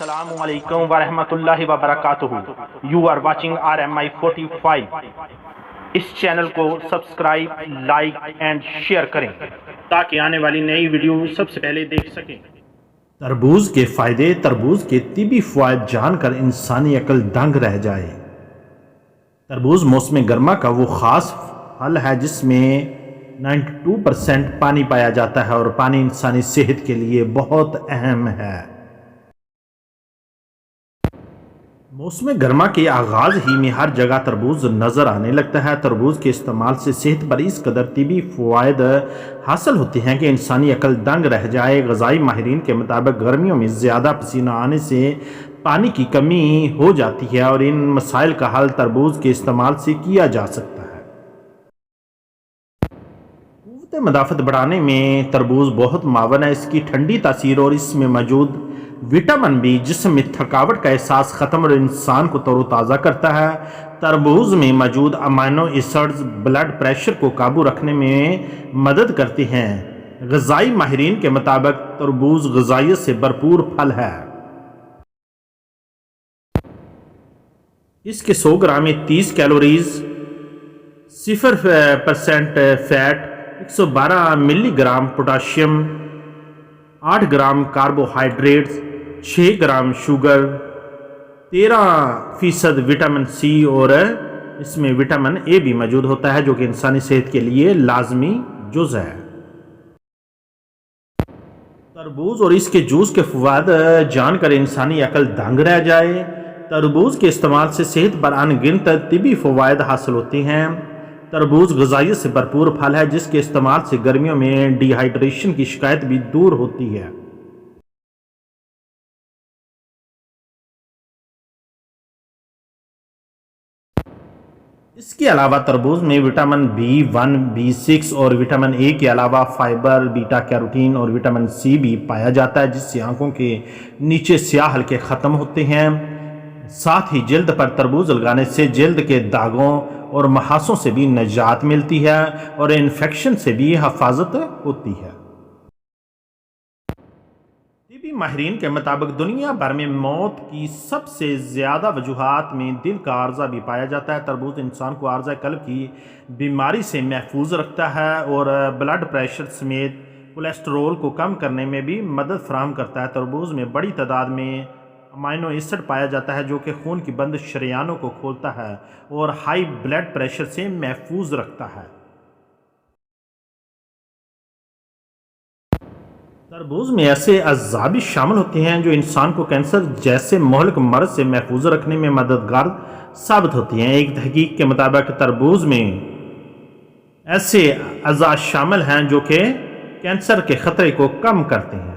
Assalamu alaikum wa rahmatullahi wa barakatuhu. You are watching RMI 45. اس channel کو subscribe, like and share کریں تاکہ آنے والی نئی ویڈیو سب سے پہلے دیکھ سکیں۔ تربوز کے فائدے۔ تربوز کے طبی فوائد جان کر انسانی عقل دنگ رہ جائے۔ تربوز موسم گرما کا وہ خاص پھل ہے جس میں 92% پانی پایا جاتا ہے، اور پانی انسانی صحت کے لیے بہت اہم ہے۔ موسم گرما کے آغاز ہی میں ہر جگہ تربوز نظر آنے لگتا ہے۔ تربوز کے استعمال سے صحت پر اس قدر طبی فوائد حاصل ہوتے ہیں کہ انسانی عقل دنگ رہ جائے۔ غذائی ماہرین کے مطابق گرمیوں میں زیادہ پسینہ آنے سے پانی کی کمی ہو جاتی ہے، اور ان مسائل کا حل تربوز کے استعمال سے کیا جا سکتا ہے۔ قوت مدافعت بڑھانے میں تربوز بہت معاون ہے۔ اس کی ٹھنڈی تاثیر اور اس میں موجود وٹامن بی جسم میں تھکاوٹ کا احساس ختم اور انسان کو تر و تازہ کرتا ہے۔ تربوز میں موجود امینو ایسڈز بلڈ پریشر کو قابو رکھنے میں مدد کرتے ہیں۔ غذائی ماہرین کے مطابق تربوز غذائیت سے بھرپور پھل ہے۔ اس کے 100 گرام میں 30 calories, 0% fat, 112 milligram potassium, 8 gram carbohydrates, 6 gram sugar, 13% vitamin C, اور اس میں وٹامن اے بھی موجود ہوتا ہے جو کہ انسانی صحت کے لیے لازمی جز ہے۔ تربوز اور اس کے جوس کے فوائد جان کر انسانی عقل دنگ رہ جائے۔ تربوز کے استعمال سے صحت پر ان گنت طبی فوائد حاصل ہوتے ہیں۔ تربوز غذائیت سے بھرپور پھل ہے جس کے استعمال سے گرمیوں میں ڈی ہائیڈریشن کی شکایت بھی دور ہوتی ہے۔ اس کے علاوہ تربوز میں وٹامن B1، B6 اور وٹامن اے کے علاوہ فائبر، بیٹا کیروٹین اور وٹامن سی بھی پایا جاتا ہے جس سے آنکھوں کے نیچے سیاہ حلقے ختم ہوتے ہیں۔ ساتھ ہی جلد پر تربوز لگانے سے جلد کے داغوں اور محاسوں سے بھی نجات ملتی ہے اور انفیکشن سے بھی حفاظت ہوتی ہے۔ طبی ماہرین کے مطابق دنیا بھر میں موت کی سب سے زیادہ وجوہات میں دل کا عارضہ بھی پایا جاتا ہے۔ تربوز انسان کو عارضہ قلب کی بیماری سے محفوظ رکھتا ہے اور بلڈ پریشر سمیت کولیسٹرول کو کم کرنے میں بھی مدد فراہم کرتا ہے۔ تربوز میں بڑی تعداد میں امینو ایسڈ پایا جاتا ہے جو کہ خون کی بند شریانوں کو کھولتا ہے اور ہائی بلڈ پریشر سے محفوظ رکھتا ہے۔ تربوز میں ایسے اجزاء بھی شامل ہوتے ہیں جو انسان کو کینسر جیسے مہلک مرض سے محفوظ رکھنے میں مددگار ثابت ہوتی ہیں۔ ایک تحقیق کے مطابق تربوز میں ایسے اجزاء شامل ہیں جو کہ کینسر کے خطرے کو کم کرتے ہیں۔